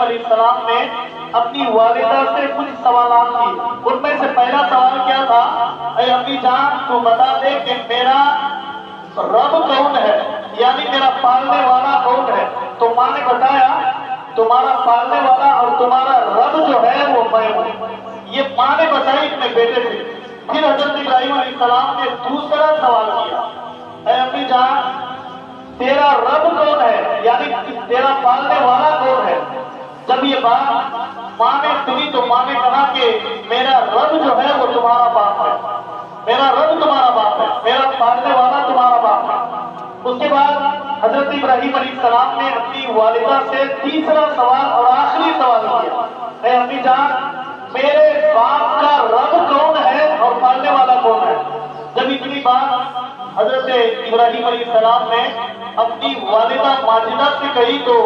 ابراہیم علیہ السلام نے اپنی والدہ سے کچھ سوالات کیے۔ ان میں سے پہلا سوال کیا تھا، اے امی جان تو بتا دے کہ میرا رب کون ہے، یعنی میرا پالنے والا کون ہے؟ تو ماں نے بتایا تمہارا پالنے والا اور تمہارا رب جو ہے وہ میں ہوں۔ یہ ماں نے بتائی اپنے بیٹے سے۔ پھر حضرت ابراہیم علیہ السلام نے دوسرا سوال کیا، اے امی جان تیرا رب کون ہے، یعنی تیرا پالنے والا کون ہے؟ جب یہ بات ماں نے سنی تو ماں نے کہا کہ میرا رب جو ہے وہ تمہارا باپ ہے، میرا رب تمہارا باپ ہے، میرا پالنے والا تمہارا باپ ہے۔ اس کے بعد حضرت ابراہیم علیہ السلام نے اپنی والدہ سے تیسرا سوال اور آخری سوال کیا، اے امی جان میرے باپ کا رب کون ہے اور پالنے والا کون ہے؟ جب اتنی بات حضرت ابراہیم علیہ السلام نے اپنی والدہ ماجدہ سے کہی تو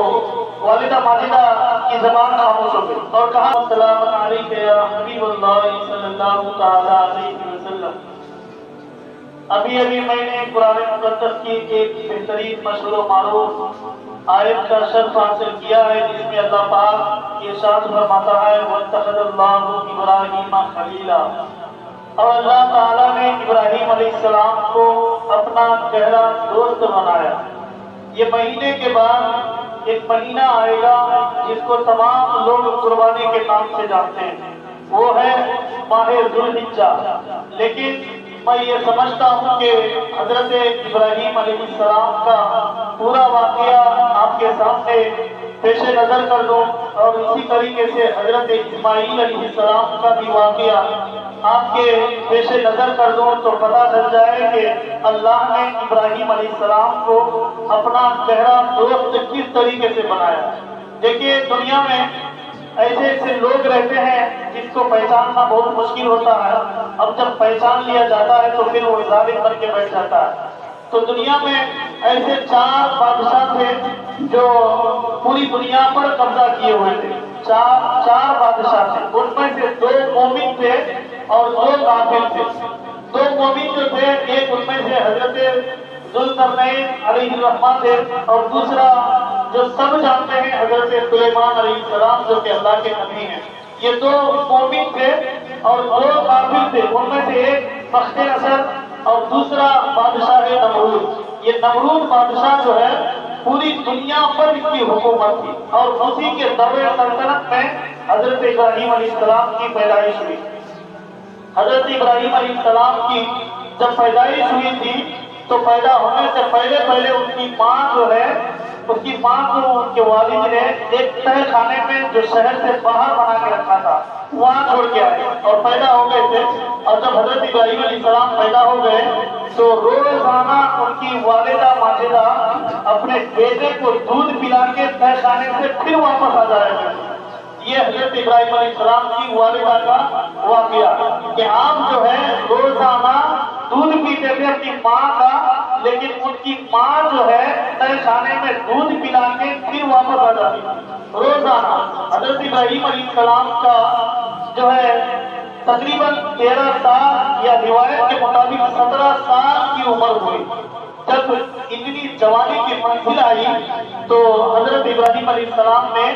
والدہ ماجدہ کی زبان خاموش ہو گئی اور کہا السلام علیکم یا حبیب اللہ صلی اللہ تعالی علیہ وسلم۔ ابھی میں نے قرآن مقدس کی ایک بہترین مشہور و معروف آیت کا شرف حاصل کیا ہے، جس میں اللہ پاک ارشاد فرماتا ہے وَاتَّخَذَ اللَّهُ إِبْرَاهِيمَ خَلِيلًا، اور اللہ تعالیٰ نے ابراہیم علیہ السلام کو اپنا گہرا دوست بنایا۔ یہ مہینے کے بعد ایک مہینہ آئے گا جس کو تمام لوگ قربانی کے نام سے جانتے ہیں، وہ ہے ماہ ذوالحجہ۔ لیکن میں یہ سمجھتا ہوں کہ حضرت ابراہیم علیہ السلام کا پورا واقعہ آپ کے سامنے پیش نظر کر دوں، اور اسی طریقے سے حضرت اسماعیل علیہ السلام کا بھی واقعہ آپ کے پیش نظر کر دوں تو پتہ چل جائے کہ اللہ نے ابراہیم علیہ السلام کو اپنا گہرا دوست کس طریقے سے بنایا۔ دیکھیے دنیا میں ایسے ایسے لوگ رہتے ہیں جس کو پہچاننا بہت مشکل ہوتا ہے، اب جب پہچان لیا جاتا ہے تو پھر وہ ظالم بن کے بیٹھ جاتا ہے۔ تو دنیا میں ایسے 4 بادشاہ تھے جو پوری دنیا پر قبضہ کیے ہوئے تھے، چار بادشاہ تھے، ان میں سے 2 مومن تھے اور 2 کافر تھے۔ 2 مومن جو تھے، ایک ان میں سے حضرت ذوالقرنین علیہ الرحمہ تھے، اور دوسرا جو سب جانتے ہیں حضرت سلیمان علیہ السلام جو کہ اللہ کے نبی ہیں۔ یہ 2 مومن تھے اور 2 کافر تھے، ان میں سے ایک بخت نصر اور دوسرا بادشاہ نمرود۔ یہ نمرود بادشاہ جو ہے پوری دنیا پر اس کی حکومت تھی، اور اسی کے دور سلطنت میں حضرت ابراہیم علیہ السلام کی پیدائش ہوئی۔ حضرت ابراہیم علیہ السلام کی جب پیدائش ہوئی تھی تو پیدا ہونے سے پہلے ان کی ماں جو ہے، اس کی ماں کو ان کے والد نے ایک تہہ خانے میں جو شہر سے باہر بنا کے رکھا تھا وہاں چھوڑ کے آئے اور پیدا ہو گئے تھے۔ اور جب حضرت ابراہیم علیہ السلام پیدا ہو گئے تو روزانہ ان کی والدہ ماجدہ اپنے بیٹے کو دودھ پلا کے تہہ خانے سے پھر واپس آ جایا کرتے۔ یہ حضرت ابراہیم علیہ السلام کی والدہ کا واقعہ کہ آپ جو ہے روزانہ دودھ پیتے تھے اپنی ماں کا، لیکن ان کی ماں جو ہے تہہ خانے میں دودھ پلا کے پھر واپس آ جاتی روزانہ۔ حضرت ابراہیم علیہ السلام کا جو ہے تقریباً 13 سال یا روایت کے مطابق 17 سال کی عمر ہوئی۔ جب اتنی جوانی کی منزل آئی تو حضرت ابراہیم علیہ السلام نے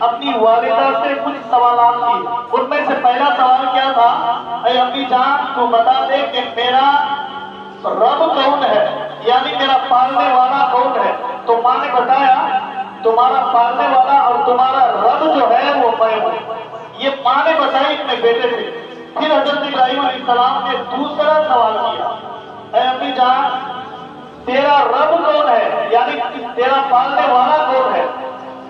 اپنی والدہ سے کچھ سوالات کیے۔ ان میں سے پہلا سوال کیا تھا، اے امی جان تو بتا دے کہ میرا رب کون ہے، یعنی میرا پالنے والا کون ہے؟ تو ماں نے بتایا تمہارا پالنے والا اور تمہارا رب جو ہے وہ میں ہوں۔ یہ ماں نے بتائی اپنے بیٹے سے۔ پھر حضرت ابراہیم علیہ السلام نے دوسرا سوال کیا، اے امی جان تیرا رب کون ہے، یعنی تیرا پالنے والا کون ہے؟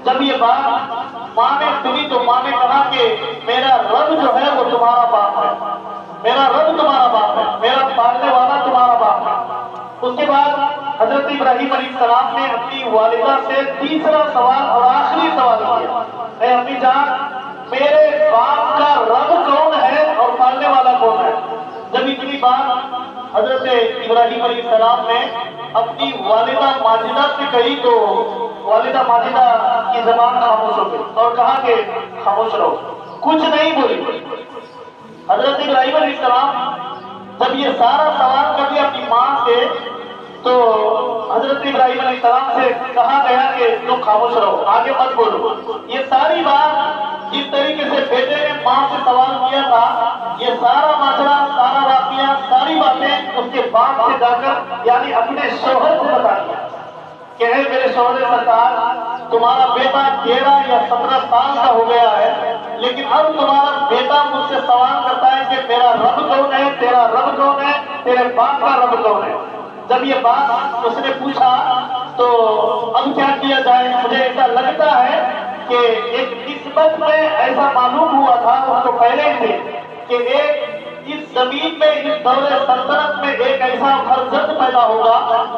جب یہ بات ماں نے سنی تو ماں نے کہا کہ میرا رب جو ہے وہ تمہارا باپ ہے، میرا رب تمہارا باپ ہے، میرا پالنے والا تمہارا باپ ہے۔ اس کے بعد حضرت ابراہیم علیہ السلام نے اپنی والدہ سے تیسرا سوال اور آخری سوال کیا، اے امی جان میرے باپ کا رب کون ہے اور پالنے والا کون ہے؟ جب اتنی بات حضرت ابراہیم علیہ السلام نے اپنی والدہ ماجدہ سے کہی تو والدہ ماجدہ کی زبان خاموش ہو گئی اور کہا کہ خاموش رہو، کچھ نہیں بولی۔ حضرت ابراہیم علیہ السلام جب یہ سارا سوال کر دیا اپنی ماں سے तो हजरत इब्राहिम अलैहिस्सलाम से कहा गया कि तुम खामोश रहो, आगे मत बोलो। ये सारी बात जिस तरीके से बेटे ने माँ से सवाल किया था, ये सारा माजरा, सारा वाकया, सारी बातें उसके बाप से जाकर यानी अपने शौहर से बता दिया कि है मेरे शौहर सरकार, तुम्हारा बेटा 13 या 17 साल का हो गया है, लेकिन अब तुम्हारा बेटा मुझसे सवाल करता है कि मेरा रब कौन है, तेरा रब कौन है, तेरे बाप का रब कौन है। जब ये बात उसने पूछा तो अब क्या किया जाए। मुझे ऐसा लगता है कि एक किस्मत में ऐसा मालूम हुआ था उसको पहले से कि एक इस जमीन में, इस दौरे सल्तनत में एक ऐसा फर्जंद पैदा होगा,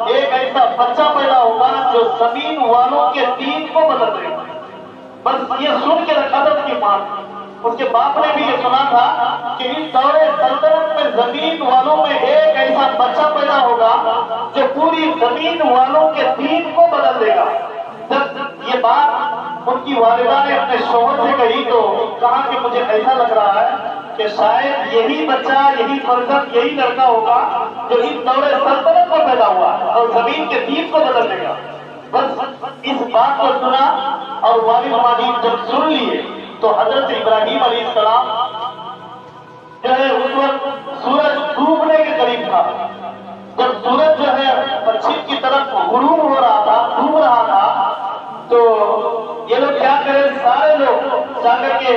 एक ऐसा बच्चा पैदा होगा जो जमीन वालों के दीन को बदल देगा। बस ये सुन के रखा था उसकी मां। उसके बाप ने भी ये सुना था कि इस दौरे सल्तनत में जमीन वालों में एक ऐसा बच्चा पैदा होगा जो पूरी जमीन वालों के दीन को बदल देगा। जब ये बात उनकी वालिदा ने अपने शौहर से कही तो कहा कि मुझे ऐसा लग रहा है कि शायद यही बच्चा, यही फर्जंद, यही लड़का होगा जो इस दौरे सल्तनत में पैदा हुआ और जमीन के दीन को बदल देगा। बस इस बात को सुना और वालिद माजिद जब सुन लिए तो हजरत इब्राहिम अलैहिस्सलाम जो है उस वक्त सूरज डूबने के करीब था। जब सूरज जो है पश्चिम की तरफ गुरूब हो रहा था, डूब रहा था, तो ये लोग क्या करें, सारे लोग जाकर के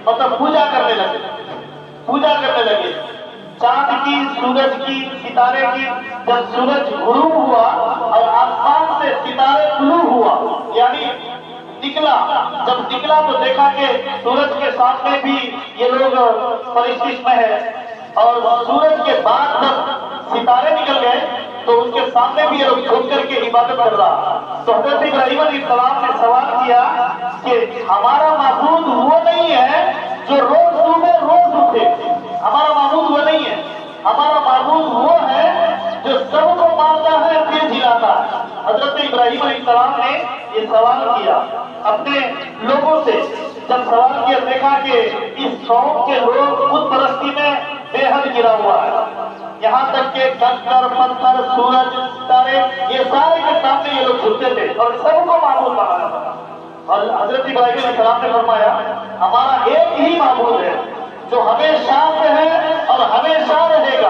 मतलब पूजा करने लगे चांद की, सूरज की, सितारे की। जब सूरज गुरूब हुआ और आसमान से सितारे तुलू हुआ यानी निकला, जब निकला तो देखा कि सूरज के सामने भी ये लोग परिस्थिति में है और सूरज के बाद जब सितारे निकल गए तो उसके सामने भी ये लोग झुक करके इबादत कर रहा। तो हजरत इब्राहिम अलैहिस्सलाम ने सवाल किया कि हमारा माबूद वो नहीं है जो रोज डूबे रोज उठे, हमारा माबूद वो नहीं है, हमारा माबूद वो है जो सबको मारता है फिर जिलाता है। हजरत इब्राहिम अलैहिस्सलाम ने ये सवाल किया अपने लोगों से। जब सवाल किया देखा कि इस कौम के लोग खुद परस्ती में बेहद गिरा हुआ है, यहाँ तक के कंकर, पत्थर, सूरज, सितारे ये सारे के सामने ये लोग झुकते थे और सबको माबूद बनाया था। और हजरत इब्राहिम अलैहिस्सलाम ने फरमाया हमारा एक ही माबूद है जो हमेशा से है और हमेशा रहेगा,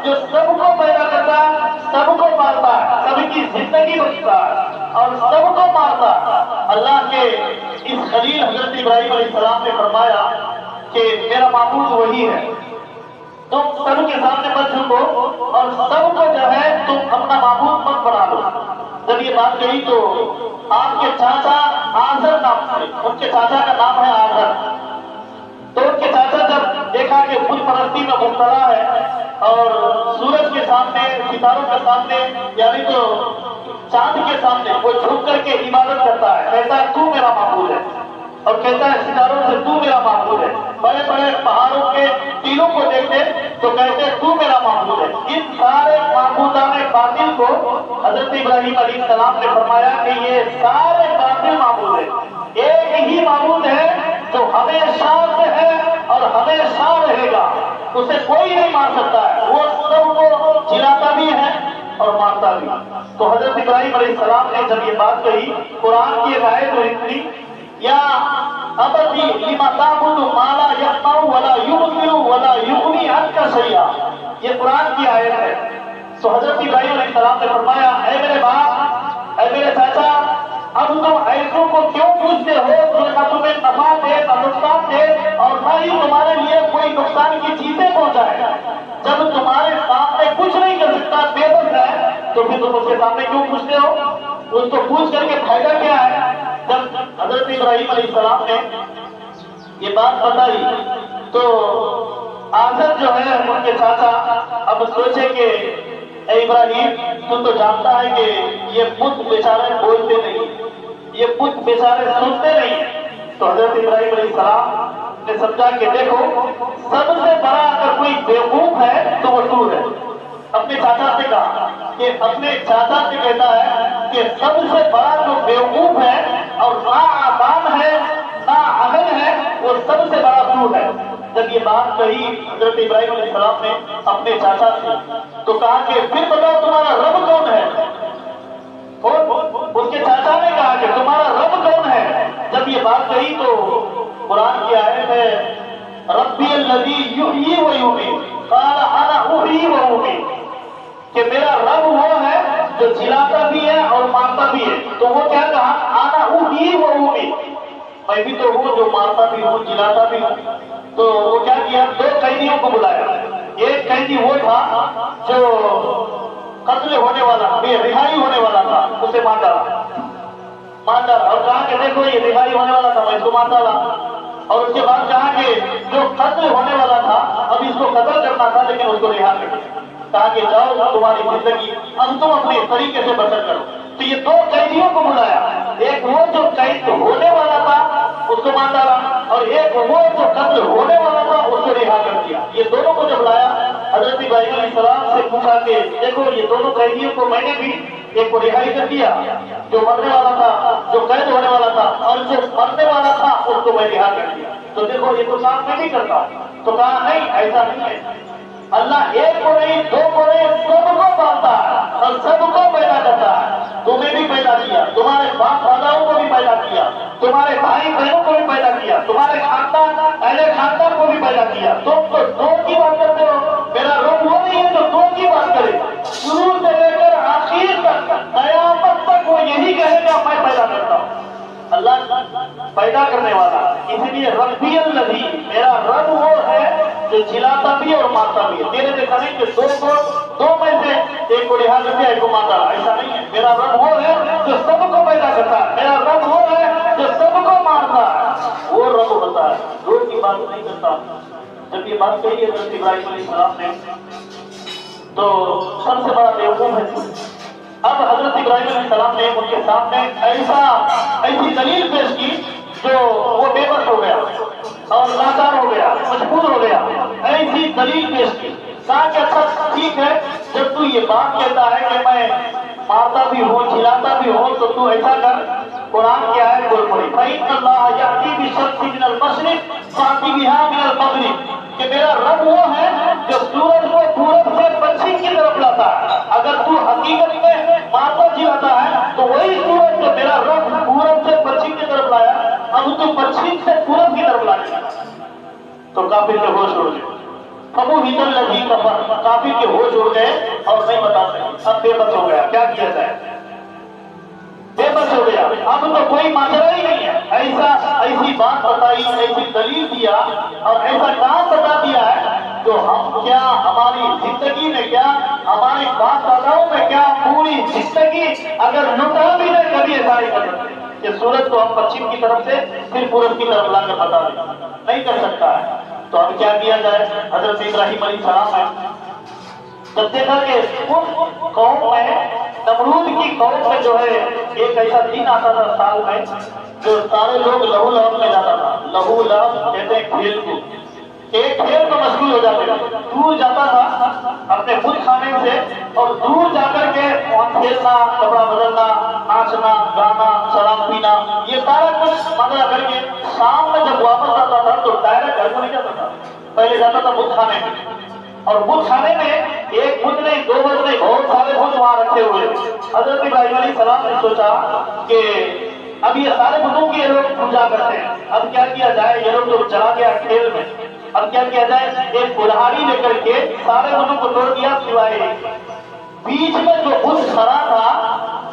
जो सबको पैदा करता है, सबको मारता है, सबकी जिंदगी बचता है और सबको मारता है। अल्लाह के इस खलील हजरत इब्राहिम अलैहिस्सलाम ने फरमाया कि मेरा माबूद वही है, तुम सबके सामने मत झुको और सबको जो है तुम अपना माबूद मत बना लो। जब ये बात कही तो आपके चाचा आजर नाम से, उनके चाचा का नाम है आजर, तो उनके चाचा जब देखा कि बुत परस्ती में मुब्तला है और सूरज के सामने, सितारों के सामने यानी तो चांद के सामने वो झुक करके इबादत करता है, कहता है तू मेरा माबूद है, और कहता है सितारों से तू मेरा माबूद है। बड़े बड़े पहाड़ों के टीलों को देखते तो कहते हैं तू मेरा माबूद है। इन सारे माबूदाने बातिल को हजरत इब्राहिम अलैहिस्सलाम ने फरमाया कि ये सारे बातिल माबूद है, एक ही माबूद है जो हमेशा से है और हमेशा रहेगा, उसे कोई नहीं मार सकता है, वो सबको जिलाता भी है और मारता भी। तो हजरत इब्राहिम अलैहिस्सलाम ने जब ये बात कही, कुरान की एक आयत हुई या अबदी लिमा ताबुदु माला यस्माउ वला युबसिरु वला युगनी अन्का शैया, ये कुरान की आयत है। तो हजरत इब्राहिम अलैहिस्सलाम ने फरमाया ऐ मेरे बाप, ऐ मेरे चाचा, अब तुम ऐसों को क्यों पूछते हो जो न तुम्हें नफा दे न नुकसान दे और न ही तुम्हारे लिए कोई नुकसान की चीजें पहुंचाए। जब तुम्हारे सामने कुछ नहीं कर सकता, बेबस है, तो फिर तुम उसके सामने क्यों पूछते हो? उसको पूछ करके फायदा क्या है? जब हजरत इब्राहिम अलैहिस्सलाम ने ये बात बताई तो आजर जो है उनके चाचा अब सोचे कि इब्राहिम तू तो जानता है कि ये बुत बेचारे बोलते नहीं, ये बुत बेचारे सुनते नहीं। तो हजरत इब्राहिम अलैहिस्सलाम ने समझा कि देखो सबसे बड़ा अगर कोई बेवकूफ है तो वो तू है। अपने चाचा से कहा कि अपने चाचा से कहता है कि सबसे बड़ा जो बेवकूफ है और ना आसान है ना अगल है वो सबसे बड़ा तू है। जब ये बात कही हजरत इब्राहिम अलैहिस्सलाम ने अपने चाचा से, तो कहा कि फिर बताओ तुम्हारा रब कौन है। उसके चाचा ने कहा कि तुम्हारा रब कौन है। जब ये बात कही तो कुरान की आयत है, रब्बी अल्लज़ी युहयी व युमीत क़ाल अना उहयी व उमीत, कि मेरा रब वो है जो जिलाता भी है और मारता भी है। तो वो क्या कहा, आना उहयी व उमीत, मैं भी तो हूँ जो मारता भी हूँ जिलाता भी हूँ। तो वो क्या किया, दो कैदियों को बुलाया। एक कैदी वो था जो कत्ल होने वाला, रिहाई होने वाला था, उसे मार डाला और कहा कि देखो ये रिहाई होने वाला था, मैं इसको मार डाला। और उसके बाद कहा कि जो कत्ल होने वाला था अब इसको कत्ल करना था, लेकिन उसको रिहा कर दिया। कहा कि जाओ तुम्हारी जिंदगी अब तुम अपने तरीके से बसर करो। तो ये दो कैदियों को बुलाया, एक वो जो कैद होने वाला था उसको मार डाला, और एक वो जो कत्ल होने वाला था उसको रिहा कर दिया। ये दोनों को जब लाया, हजरत इब्राहिम अलैहिस्सलाम से पूछा कि देखो ये दोनों कैदियों को मैंने भी, एक को रिहाई कर दिया जो मरने वाला था, जो कैद होने वाला था, और जो मरने वाला था उसको मैं रिहा कर दिया। तो देखो ये तो काम मैं नहीं करता। तो कहा नहीं, ऐसा नहीं है, अल्लाह एक को नहीं, दो को नहीं, सबको पालता है और सबको पैदा करता है। तुम्हें भी पैदा किया, तुम्हारे बाप दादाओं को भी पैदा किया, तुम्हारे भाई बहनों को भी पैदा किया, तुम्हारे खानदान अहले खानदान को भी पैदा किया। तुम तो दो की बात करते हो, मेरा रब वो नहीं है जो दो की बात करे। शुरू से लेकर आखिर तक, कयामत तक वो यही कहेगा मैं पैदा करता हूँ। अल्लाह पैदा करने वाला, इसलिए रब्बी अल्लज़ी, मेरा रब वो है जो जिलाता भी और मारता भी है। तेरे देखा नहीं कि दो में से एक को रिहा कर दिया, एक को मार डाला, ऐसा नहीं है। मेरा रब वो है जो सबको पैदा करता है, मेरा रब वो है जो सबको मारता है, वो रब होता है, दो की बात नहीं करता। जब ये बात कही है हज़रत इब्राहिम अलैहिस्सलाम ने, तो सबसे बड़ा बेवकूफ है। अब हजरत इब्राहिम अलैहिस्सलाम ने उनके सामने ऐसी दलील पेश की जो वो बेबस हो गया और लाचार हो गया, मजबूर हो गया। ऐसी दलील पेश की, कहा कि अच्छा ठीक है, जब तू ये बात कहता है कि मैं मारता भी हूँ जिलाता भी हूँ, तो तू ऐसा कर, कुरान की आयत बोल पड़ी, फ़इन्नल्लाह यअती बिश्शम्सि मिनल मशरिक़ फ़अति बिहा मिनल मग़रिब, कि मेरा रब वो है जो सूरज को पूरब से पश्चिम की तरफ लाता है। अगर तू हकीकत में मारता जिलाता है तो वही सूरज जो मेरा रब पूरब से पश्चिम की तरफ लाया, अब तू पश्चिम से पूरब की तरफ लाएगा। तो काफिर के होश उड़ गए, फबुहितल्लज़ी कफ़र, काफिर के होश उड़ गए और नहीं बता सके। अब बेबस हो गया, क्या किया जाए, बेबस हो गया। अब तो कोई माजरा ही नहीं है। ऐसी बात बताई, ऐसी दलील दिया और ऐसा काम बता दिया है जो हम क्या, हमारी जिंदगी में क्या, हमारे बाप दादाओं में क्या, पूरी जिंदगी अगर लुटा भी नहीं कभी ऐसा नहीं कर सकते कि सूरज को हम पश्चिम की तरफ से फिर पूरब की तरफ लाकर बता दें, नहीं कर सकता है। तो अब क्या किया जाए, हजरत इब्राहिम अलैहिस्सलाम है, जब देखा कि उस कौम में, नमरूद की कौम में जो है, एक ऐसा दिन आता था साल में जो सारे लोग लहू लहब में जाता था। लहू लहब कहते हैं खेल को, एक खेल में मशगूल हो जाते थे। दूर जाता था अपने खुद खाने से और दूर जाकर के वहाँ खेलना, कपड़ा बदलना, नाचना, गाना, शराब पीना, ये सारा कुछ मजा करके शाम में जब वापस आता था तो डायरेक्ट घर को नहीं जाता था, पहले जाता था बुत खाने में। और बुत खाने में एक बुत नहीं, दो बुत नहीं, बहुत सारे बुत वहां रखे हुए। हजरत इब्राहिम अलैहिस्सलाम ने सोचा कि अब ये सारे बुतों की ये लोग पूजा करते हैं, अब क्या किया जाए, ये लोग तो चला गया खेल में, अब क्या किया जाए। एक कुल्हाड़ी लेकर के सारे बुतों को तोड़ दिया, सिवाय बीच में जो बुत खड़ा था,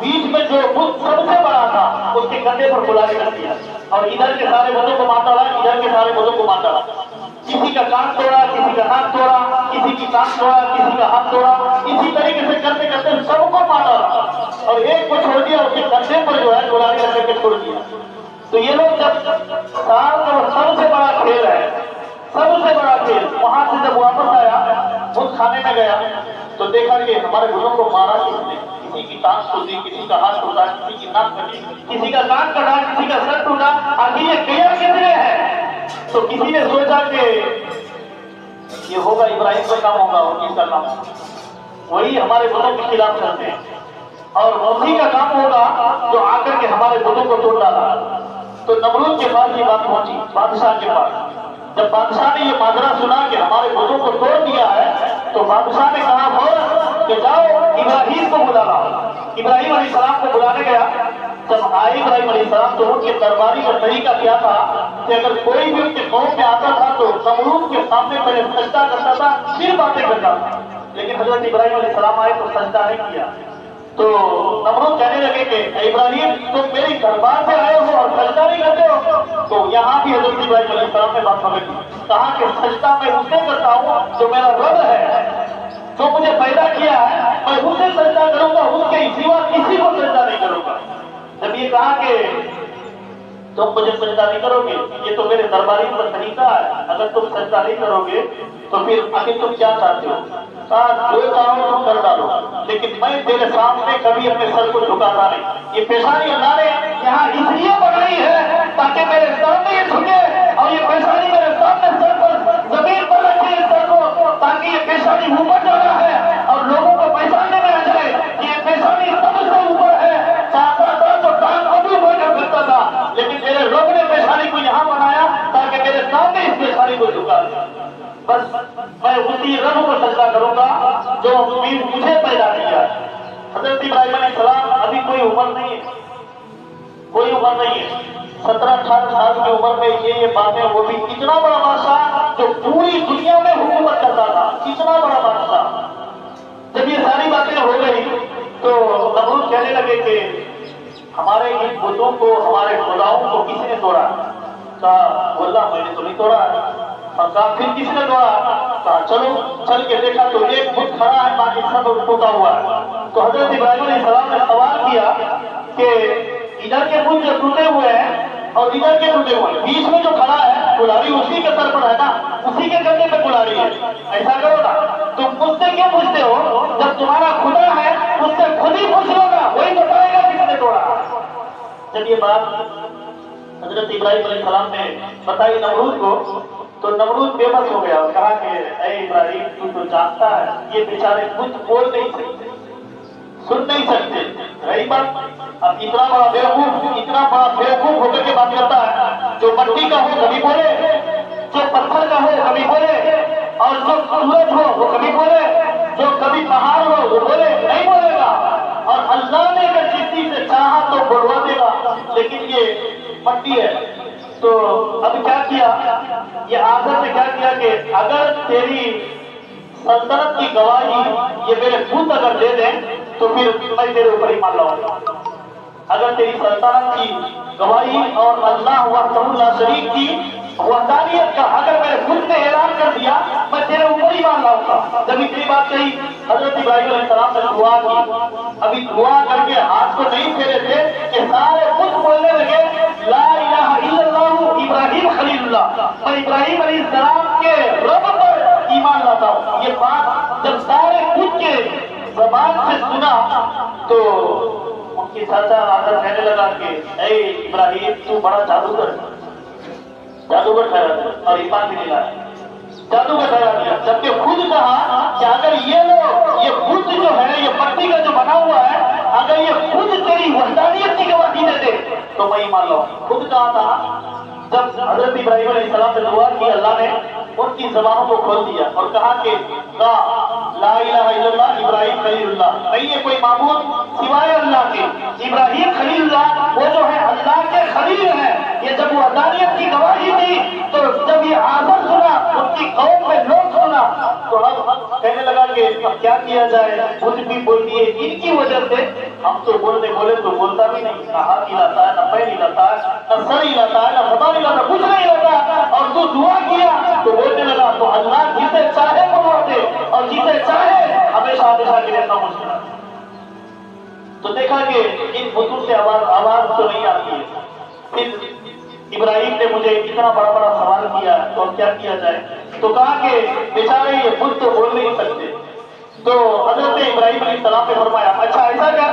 बीच में जो बुत सबसे बड़ा था, उसके कंधे पर कुल्हाड़ी रख दिया और इधर के सारे बुतों को मार डाला, इधर के सारे बुतों को मार डाला। किसी का कान तोड़ा, किसी का हाथ तोड़ा, किसी की कान तोड़ा, किसी का हाथ तोड़ा, इसी तरीके से करते करते सबको मारा और एक को छोड़ दिया, उसके कंधे पर जो है कुल्हाड़ी रख करके छोड़ दिया। तो ये लोग जब साल का सबसे बड़ा खेल है, सबसे बड़ा खेल, वहां से जब वापस आया, बुत खाने में गया तो देखा कि हमारे बुतों को मारा किसने, किसी की टांग टूटी, किसी का हाथ टूटा, किसी की नाक कटी, किसी का कान कटा, किसी का सर टूटा, आखिर ये किया कितने हैं। तो किसी ने सोचा कि ये होगा इब्राहिम का काम होगा और किसका काम, वही हमारे बुतों के खिलाफ चलते हैं और उसी का काम होगा जो आकर के हमारे बुतों को तोड़ डाला। तो नमरूद के पास ये बात पहुंची, बादशाह के पास, जब बादशाह ने ये माजरा सुना कि हमारे बुतों को तोड़ दिया है, तो बादशाह ने कहा फौरन कि जाओ इब्राहिम को बुला लाओ। इब्राहिम अलैहिस्सलाम को बुलाने गया। जब आए इब्राहिम अलैहिस्सलाम, तो उनके दरबारी का तरीका क्या था कि अगर कोई भी उनके कौम में आता था तो नमरूद के सामने पहले सजदा करता था, फिर बातें करता था। लेकिन हजरत इब्राहिम अलैहिस्सलाम आए तो सजदा नहीं किया। तो नमरूद कहने लगे कि इब्राहिम, तुम मेरी दरबार से आए हो और सजदा नहीं करते हो। तो यहाँ भी हजरत इब्राहिम अलैहिस्सलाम ने बात पकड़ी, कहा कि सजदा मैं उससे करता हूँ जो मेरा रब है, जो मुझे पैदा किया है, मैं उससे सजदा करूंगा, उसके सिवा किसी को सजदा नहीं करूंगा। जब ये कहा कि तुम मुझे सजदा नहीं करोगे, ये तो मेरे दरबारी का तरीका है, अगर तुम सजदा नहीं करोगे तो फिर आखिर तुम क्या चाहते हो? कहा जो चाहो तुम कर डालो, लेकिन मैं तेरे सामने कभी अपने सर को झुकाता नहीं। ये पेशानी अल्लाह ने यहाँ इसलिए बनाई है ताकि मेरे सामने ये झुके, और ये पेशानी मेरे सामने सर पर जमीन पर रखे इस सर को, ताकि ये पेशानी ऊपर जाना है और लोगों को पहचानने में आ जाए कि ये पेशानी सबसे ऊपर है। चाहता था तो कान को भी ऊपर कर सकता था, लेकिन मेरे रब ने पेशानी को यहाँ बनाया ताकि मेरे सामने इस पेशानी को झुका दे। बस मैं उसी रब को सजदा करूंगा जो मुझे पैदा किया। हजरत इब्राहिम अलैहिस्सलाम अभी कोई उम्र नहीं है, कोई उम्र नहीं है, 17-18 साल की उम्र में ये बातें, वो भी इतना बड़ा बादशाह जो पूरी दुनिया में हुकूमत करता था, इतना बड़ा बादशाह। जब ये सारी बातें हो गई तो नमरूद कहने लगे कि हमारे इन बुतों को, हमारे खुदाओं को किसने तोड़ा? कहा बोला मैंने तो नहीं तोड़ा। और कहा फिर किसने तोड़ा? कहा चलो चल के देखा तो एक बुत खड़ा है, बाकी सब टूटा हुआ है। तो हजरत इब्राहिम अलैहिस्सलाम ने सवाल किया कि इधर के बुत जो टूटे हुए हैं और इधर के टूटे हुए हैं, बीच में जो खड़ा है कुल्हाड़ी उसी के सर पर है ना, उसी के कंधे पे कुल्हाड़ी है। ऐसा करो ना, तुम मुझसे क्यों पूछते हो? जब तुम्हारा खुदा है उससे खुद ही पूछ लो ना, वही बताएगा किसने तोड़ा। जब ये बात हजरत इब्राहिम अलैहिस्सलाम ने बताई नमरूद को, तो नमरूद बेबस हो गया और कहा कि ऐ इब्राहिम, तू तो जानता है ये बेचारे कुछ बोल नहीं सकते, सुन नहीं सकते, रही बात। अब इतना बड़ा बेवकूफ होकर के बात करता है, जो मट्टी का हो कभी बोले, जो पत्थर का हो कभी बोले, और जो सूरज हो वो कभी बोले, जो कभी पहाड़ हो वो बोले नहीं बोलेगा। और अल्लाह ने अगर किसी से चाहा तो बोलवा देगा, लेकिन ये मट्टी है। तो अब क्या किया, ये आखिर में क्या किया कि अगर तेरी सल्तनत की गवाही ये मेरे खुद अगर दे दें तो फिर मैं तेरे ऊपर ईमान लाऊंगा। अगर तेरी सल्तनत की गवाही और अल्लाह वहदहु ला शरीक की वहदानियत का अगर मैंने खुद ने ऐलान कर दिया, मैं तेरे ऊपर ही मान लाऊंगा। जब इतनी बात कही हजरत इब्राहिम अलैहिस्सलाम ने दुआ की। अभी दुआ करके हाथ को नहीं फेरे थे कि सारे खुद बोलने लगे ला इलाहा इल्लल्लाहु इब्राहिम खलीलुल्लाह, मैं इब्राहिम अलैहिस्सलाम के रब पर ईमान लाता हूँ। ये बात जब सारे खुद के जबान से सुना तो उनकी चाचा आकर कहने लगा कि ऐ इब्राहिम, तू बड़ा जादूगर ठहरा और ईमान भी नहीं लाया, जादूगर ठहरा दिया। जबकि खुद कहा कि अगर ये लोग, ये खुद जो है, ये पट्टी का जो बना हुआ है, अगर ये खुद तेरी वहदानियत की गवाही दे दे तो मैं ईमान लाऊं। खुद कहा था। जब हजरत इब्राहिम अलैहिस्सलाम ने दुआ की, अल्लाह ने उनकी जबानों को खोल दिया और कहा कि ला इलाहा इल्लल्लाह इब्राहिम खलीलुल्लाह, नहीं है कोई माबूद सिवाय अल्लाह के। इब्राहिम खलीलुल्लाह वो जो है अल्लाह के खलील है। ये जब वहदानियत की गवाही दी तो जब ये आज़र सुना, उनकी कौम में लोग सुना, तो अब कहने लगा कि अब क्या किया जाए, खुद भी बोल दिए इनकी वजह से हम तो बोलने बोले तो बोलता भी नहीं, ना हाथ हिलाता है, ना पैर हिलाता है, ना सर हिलाता है, ना जबान हिलाता, कुछ नहीं हिलाता। और तू दुआ किया तो बोलने लगा तो अल्लाह जिसे चाहे बोलवा दे और जिसे चाहे हमेशा हमेशा के लिए मुश्किल। तो देखा कि इन बुतों से आवाज तो नहीं आती है। फिर इब्राहिम ने मुझे इतना बड़ा बड़ा सवाल किया तो अब क्या किया जाए? तो कहा कि बेचारे ये बुत तो बोल नहीं सकते। तो हजरत इब्राहिम अलैहिस्सलाम ने फरमाया अच्छा ऐसा कर,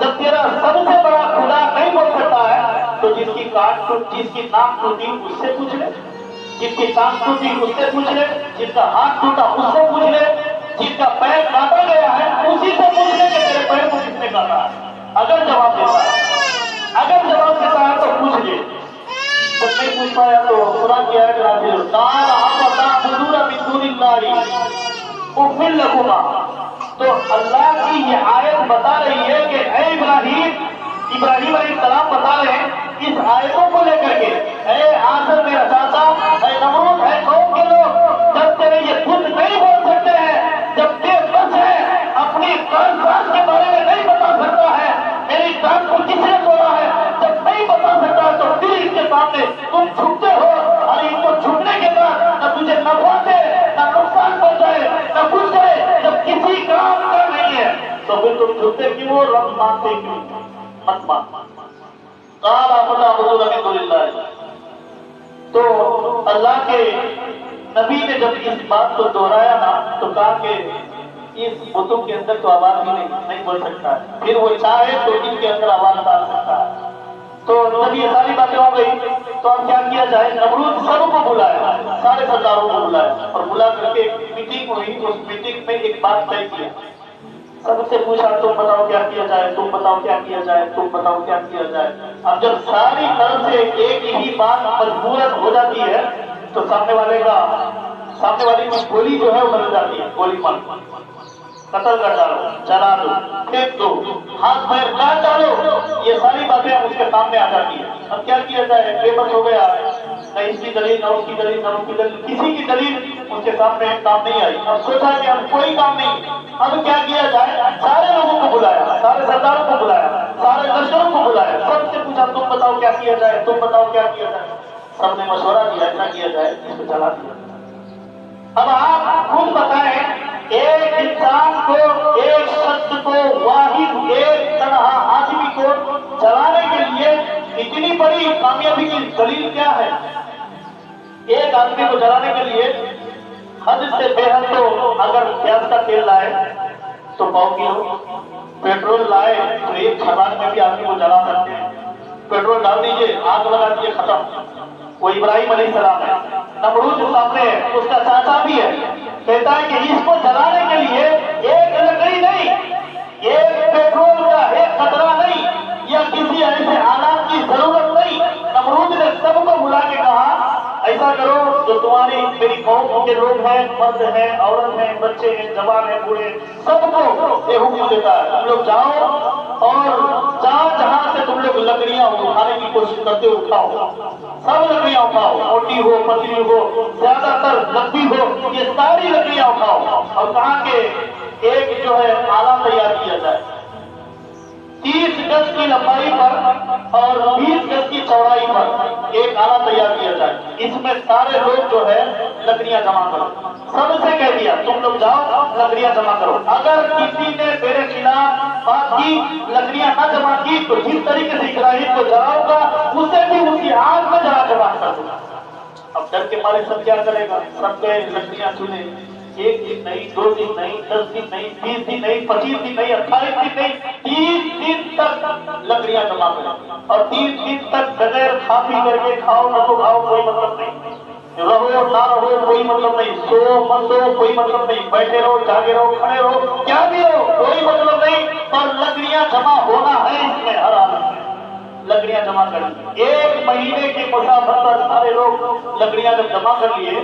जब तेरा सबसे बड़ा खुदा नहीं बोल सकता है तो जिसकी नाक टूटी उससे पूछ ले, जिसकी टांग टूटी उससे पूछ ले, जिसका हाथ टूटा उससे पूछ ले, जिसका पैर काटा गया है उसी से पूछ ले कि तेरे पैर को किसने काटा है। अगर जवाब देता है तो पूछ ले, जब नहीं पूछ पाया तो कुरान की आयत नाज़िल उफ़िल लकुमा। तो अल्लाह की ये आयत बता रही है कि ऐ इब्राहिम अलैहिस्सलाम बता रहे हैं इस आयतों को लेकर के, ऐ आसर मेरा चाचा, ऐ नमरूद, है कौम के लोग, जब तेरे ये खुद नहीं बोल सकते हैं, जब बेबस है, अपनी काज के बारे में नहीं बता सकता है, मेरी जान को किसने तोड़ा है, जब नहीं बता सकता तो फिर इसके सामने तुम झुकते हो, और इनको झुकने के बाद न तुझे नफा दे, न नुकसान पहुंचाए, न कुछ करे, जब किसी काम का नहीं है तो फिर तुम झुकते क्यों, रब मानते क्यों? मत मान। तो अल्लाह के नबी ने जब इस बात को दोहराया ना तो कहा कि इस बुतों के अंदर तो आवाज ही नहीं बोल सकता है, फिर वो चाहे तो इनके अंदर आवाज डाल सकता है। तो जब ये सारी बातें हो गई तो अब क्या किया जाए, नमरूद सबको बुलाया, सारे सरदारों को बुलाया और बुला करके एक मीटिंग हुई। उस मीटिंग में एक बात तय किया, सबसे पूछा तुम बताओ क्या किया जाए, तुम बताओ क्या किया जाए, तुम बताओ क्या किया जाए। अब जब सारी तरफ से एक ही बात मजबूरन हो जाती है तो सामने वाली की गोली जो है वो बदल जाती है, गोली मार कत्ल कर डालो, जला दो, फेंक दो, हाथ पैर काट डालो, ये सारी बातें उसके सामने आ जाती है। अब क्या किया जाए, बेबस हो गया, न इसकी दलील, न उसकी दलील, न उसकी दलील, किसी की दलील उसके सामने काम नहीं आई। अब सोचा कि अब कोई काम नहीं, अब क्या किया जाए, सारे लोगों को बुलाया, सारे सरदारों को बुलाया, सारे लश्करों को बुलाया, सबसे पूछा तुम बताओ क्या किया जाए, तुम बताओ क्या किया जाए। सबने मशवरा दिया क्या किया जाए, इसको चला दिया। अब आप खुद बताएं, एक इंसान को, एक शख्स को, वाहिद एक तनहा आदमी को चलाने के लिए इतनी बड़ी कामयाबी की दलील क्या है? एक आदमी को चलाने के लिए हद से बेहद, तो अगर गैस का तेल लाए तो 100 किलो, पेट्रोल लाए तो एक छलांग में भी आदमी को जला सकते हैं। पेट्रोल डाल दीजिए, आग लगा दीजिए, खत्म। वो इब्राहिम अलैहिस्सलाम है, नमरूद सामने है, उसका चाचा भी है, कहता है कि इसको जलाने के लिए एक लकड़ी नहीं, एक पेट्रोल का एक खतरा नहीं, या किसी ऐसे आलात की जरूरत नहीं। नमरूद ने सबको बुला के कहा ऐसा करो, जो तुम्हारी मेरी कौम के लोग हैं, मर्द हैं, औरत हैं, बच्चे हैं, जवान हैं, बूढ़े, सबको ये हुक्म देता है, तुम लोग जाओ और जहां से तुम लोग लकड़ियां उठाने की कोशिश करते हो उठाओ, सब लकड़ियां उठाओ, मोटी हो, पतली हो, ज्यादातर लंबी हो, ये सारी लकड़ियां उठाओ और कहा कि एक जो है आला तैयार किया जाए, 30 गज की लंबाई पर और 20 गज की चौड़ाई पर एक आला तैयार किया जाए, इसमें सारे लोग जो है लकड़ियां जमा करो। सबसे कह दिया तुम लोग जाओ लकड़ियां जमा करो, अगर किसी ने मेरे खिलाफ बात की, लकड़ियां न जमा की तो जिस तरीके से इब्राहिम को जलाऊंगा उसे भी उसी आग में जमा कर दूंगा। अब डर के मारे सब क्या करेगा, सब गए लकड़ियां चुने, 1 दिन नहीं, 2 दिन नहीं, 10 दिन नहीं, 20 दिन नहीं, 25 दिन नहीं, 28 दिन नहीं, 30 दिन तक लकड़ियां जमा करें और 30 दिन तक बगैर खा पी करके, खाओ न तो खाओ कोई मतलब नहीं, रहो ना रहो कोई मतलब नहीं, सो मत सो कोई मतलब नहीं, बैठे रहो, जागे रहो, खड़े रहो, क्या भी हो कोई मतलब नहीं, पर लकड़ियां जमा होना है इसमें, हर हालत में लकड़ियां जमा करें। 1 महीने के मुसाफर पर सारे लोग लकड़ियां जब जमा कर लिए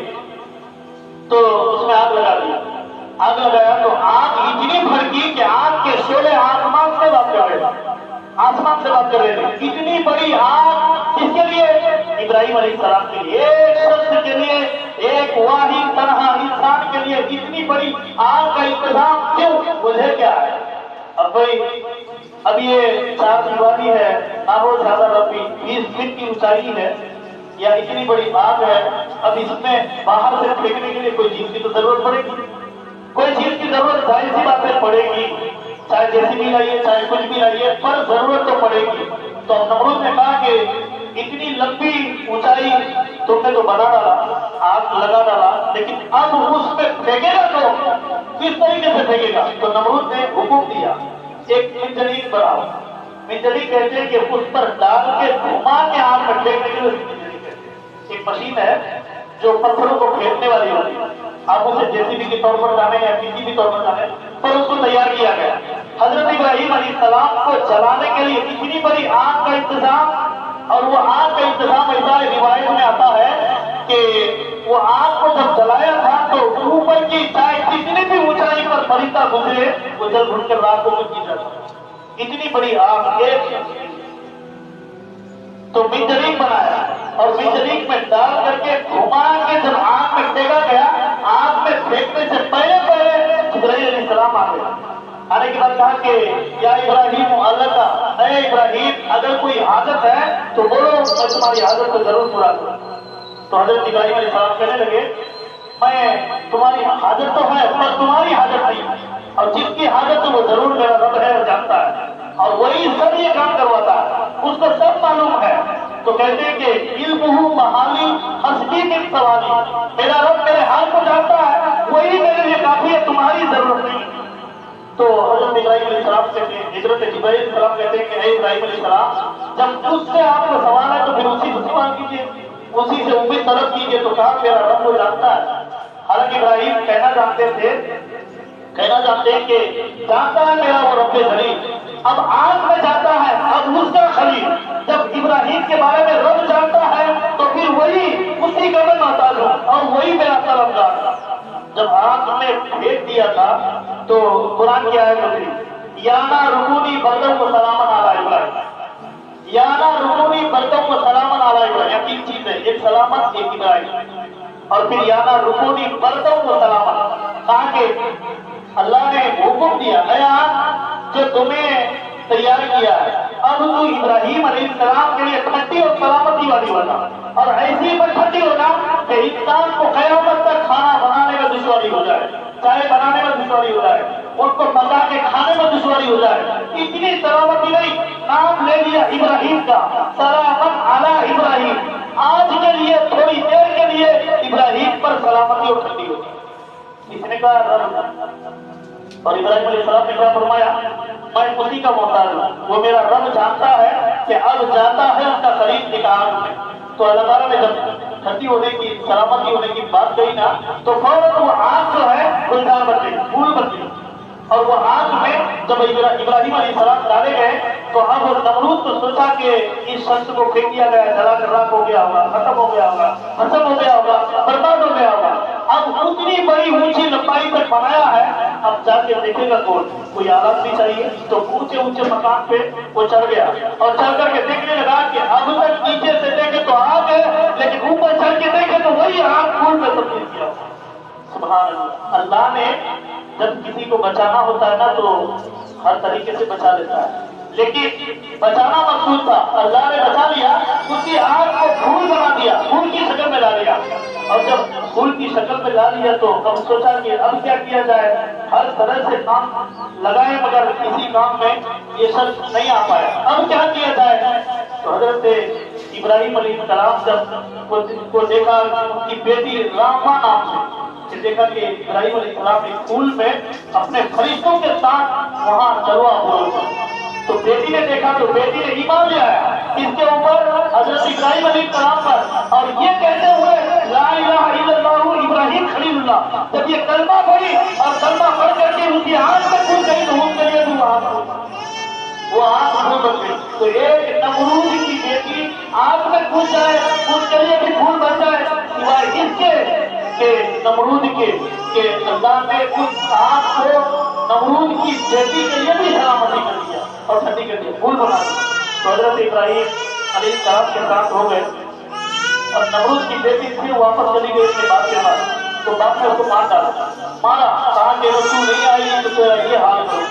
तो उसमें आग लगा दिया। आग लगाया तो आग इतनी भड़की कि आग के शोले आसमान से बात कर रहे थे, इतनी बड़ी आग किसके लिए, इब्राहिम अलैहिस्सलाम के लिए, एक शख्स के लिए, एक वाहिद तनहा इंसान के लिए इतनी बड़ी आग का इंतजाम क्यों, मुझे क्या है। अब भाई अब ये 4 दीवारी है, ना हो ज्यादा लंबी, 20 फीट की ऊंचाई है, या इतनी बड़ी आग है, अब इसमें बाहर से फेंकने के लिए कोई चीज की तो जरूरत पड़ेगी, कोई चीज की जरूरत जाहिर सी बात है पड़ेगी, चाहे जेसीबी लाइए, चाहे कुछ भी लाइए, पर जरूरत तो पड़ेगी। तो नमरूद ने कहा कि इतनी लंबी ऊंचाई तुमने तो बना डाला, आग लगा डाला, लेकिन अब उस पे फेंकेगा तो किस तरीके से फेंकेगा। तो नमरूद ने हुक्म दिया एक मिंजनीक बनाओ, मिंजनीक कहते हैं कि उस पर डाल के घुमा के आग में फेंकने के लिए एक मशीन है जो पत्थरों को फेंकने वाली होती है, आप उसे जेसीबी के तौर पर जाने या किसी भी तौर पर जाने, पर उसको तैयार किया गया। हजरत इब्राहिम अलैहिस्सलाम को जलाने के लिए इतनी बड़ी आग का इंतजाम, और वो आग का इंतजाम ऐसा रिवायत में आता है कि वो आग को जब जलाया था तो ऊपर की चाहे कितनी भी پر فرشتہ گزرے وہ جل گھٹ کر راتوں میں کی جاتا ہے۔ اتنی بڑی آگ ایک تو منجلیک بنایا اور منجلیک میں ڈال کر کے گھما کے جب آگ میں پھینکا گیا، آگ میں پھینکنے سے پہلے جبرائیل علیہ السلام آ گئے۔ آنے کے بعد کہا کہ یا ابراہیم اللہ کا، اے ابراہیم اگر کوئی حاجت ہے تو بولو، میں تمہاری حاجت کو ضرور پورا کروں۔ تو حضرت ابراہیم علیہ السلام کہنے لگے میں تمہاری حاجت تو ہے پر تمہاری حاجت نہیں، اور جس کی حاجت ہے وہ ضرور میرا رب ہے اور جانتا ہے، اور وہی سب یہ کام کرواتا ہے، اس کو سب معلوم ہے۔ تو کہتے ہیں کہ علمہ محالی حسبی من سوالی، میرا رب میرے حال کو جانتا ہے، وہی میرے لیے کافی ہے، تمہاری ضرورت نہیں۔ تو حضرت ابراہیم علیہ السلام کہتے ہیں، حضرت جبرائیل علیہ السلام کہتے ہیں کہ اے ابراہیم علیہ السلام، جب اس سے آپ کو سوال ہے تو پھر اسی سے سوال کیجیے، اسی سے امید طلب کیجیے۔ تو کہا میرا رب کو جانتا ہے۔ حالانکہ ابراہیم کہنا جانتے ہیں کہ جانتا ہے میرا وہ رب خلیل، اب آگ میں جاتا ہے، اب اس کا خلیل جب ابراہیم کے بارے میں رب جانتا ہے تو پھر وہی اسی کا میں محتاج ہوں اور وہی میرا طلبگار۔ جب آگ میں پھینک دیا تھا تو قرآن کی آیت ہوتی یانا رکونی بردم و سلامن علی ابراہیم، یانا رکونی بردم و سلامن علی ابراہیم، یہ تین چیز ہے، ایک سلامت ایک ابراہیم، اور پھر یانا رکونی بردم و سلامن، کہا کہ اللہ نے حکم دیا نیا جو تمہیں تیار کیا ہے، اب تو ابراہیم علیہ السلام کے لیے ٹھنڈی اور سلامتی والی ہونا، اور ایسی پر ٹھنڈی ہونا کہ انسان کو قیامت تک کھانا بنانے میں دشواری ہو جائے، چائے بنانے میں دشواری ہو جائے، ان کو پکا کے کھانے میں دشواری ہو جائے، اتنی سلامتی نہیں، نام لے لیا ابراہیم کا، سلامت علی ابراہیم، آج کے لیے تھوڑی دیر کے لیے ابراہیم پر سلامتی اور ٹھنڈی ہوگی۔ اس نے کہا رب، اور ابراہیم علیہ السلام نے کیا فرمایا میں اسی کا محتاج ہوں، وہ میرا رب جانتا ہے کہ اب جاتا ہے اس کا خلیل نکاح میں۔ تو اللہ تعالیٰ نے جب ٹھنڈی ہونے کی سلامتی ہونے کی بات کہی نا تو فوراً وہ آگ جو ہے گلزار بن گئی، پھول بن گئی، اور وہ آگ میں جب ابراہیم علیہ السلام ڈالے گئے تو اب نمرود تو سوچا کہ اس شخص کو پھینک دیا گیا، جلا کر راکھ ہو گیا ہوگا، ختم ہو گیا ہوگا، ختم ہو گیا ہوگا، برباد ہو گیا ہوگا۔ اب اتنی بڑی اونچی لمبائی تک بنایا ہے، اب جا کے دیکھے گا کوئی آلات بھی چاہیے، تو اونچے اونچے مکان پہ وہ چڑھ گیا اور چڑھ کر کے دیکھنے لگا کہ اب تک نیچے سے دیکھے تو آگ ہے، لیکن اوپر چڑھ کے دیکھے تو وہی آگ پھول میں تبدیل کیا۔ سبحان اللہ، اللہ نے جب کسی کو بچانا ہوتا ہے نا تو ہر طریقے سے بچا لیتا ہے، لیکن بچانا مقصود تھا، اللہ نے بچا لیا، اسی آگ کو پھول بنا دیا، پھول کی شکل میں لا لیا، اور جب پھول کی شکل میں لا لیا تو اب سوچا کہ اب کیا کیا جائے، ہر طرح سے کام لگائے مگر کسی کام میں یہ شخص نہیں آ پایا، اب کیا کیا جائے۔ تو حضرت ابراہیم علیہ السلام جب کو دیکھا ان کی بیٹی راما نام سے، دیکھا کہ ابراہیم علیہ السلام ایک پھول میں اپنے فرشتوں کے ساتھ وہاں چلوا ہوا، تو بیٹی نے دیکھا تو بیٹی نے ایمان لے آیا اس کے اوپر حضرت ابراہیم علیہ السلام پر، اور یہ کہتے ہوئے لا الہ الا اللہ ابراہیم خلیل اللہ، جب یہ کلمہ پڑھی اور کلمہ پڑھ کر کے اس کی آنکھ میں کھل گئی تو اس کے لیے وہ آنکھ پھول بن گئی۔ تو ایک نمرود کی بیٹی آنکھ میں کھل جائے اس کے لیے بھی پھول بن جائے، سوائے اس کے کہ نمرود کے اللہ نے اس آگ کو نمرود کی بیٹی کے لیے بھی سلامتی کر دیا اور ٹھنڈی کر دیا، پھول بنا دیا۔ تو حضرت ابراہیم علیہ السلام کے ساتھ ہو گئے، اور نمرود کی بیٹی پھر واپس چلی گئی اس کے بعد کے بعد، تو باپ نے اس کو مار ڈالا، مارا، کہا کہ اگر تو نہیں آئی تو تیرا یہ حال کروں گا،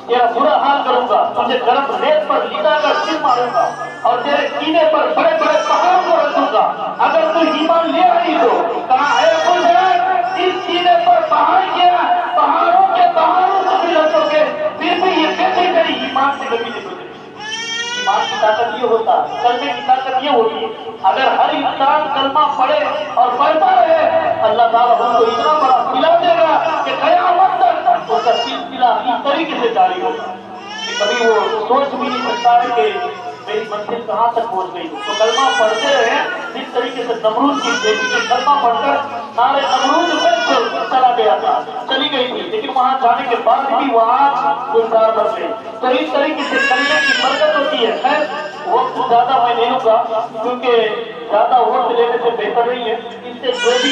تیرا برا حال کروں گا، تجھے گرم ریت پر لٹا کر سر ماروں گا اور تیرے سینے پر بڑے بڑے پہاڑ کو رکھ دوں گا، اگر تو ایمان لے آئی تو کہا ہے اس سینے پر پہاڑ کیا، پہاڑوں کے پہاڑوں کو بھی رکھو گے، پھر بھی یہ کیسے تیری ایمان سے کبھی نہیں بدلے۔ ایمان کی طاقت یہ ہوتا ہے، کلمے کی طاقت یہ ہوتی ہے، اگر ہر انسان کلمہ پڑھے اور پڑھتا رہے اللہ تعالیٰ ہم کو اتنا بڑا سلا دے گا کہ قیامت تک اس کا سلسلہ اس طریقے سے جاری ہوگا کہ کبھی وہ سوچ بھی نہیں سکتا ہے کہ میری منزل کہاں تک پہنچ گئی۔ تو کلمہ پڑھتے رہے، جس طریقے سے نمرود کی بیٹی نے کلمہ پڑھ کر سارے نمرود میں چلا گیا تھا، چلی گئی تھی، لیکن وہاں جانے کے بعد بھی وہ آج گلزار بن گئی۔ تو اس طریقے سے کلمے کی برکت ہوتی ہے۔ خیر وقت زیادہ میں نہیں لوں گا کیونکہ زیادہ وقت لینے سے بہتر نہیں ہے، اس سے جو بھی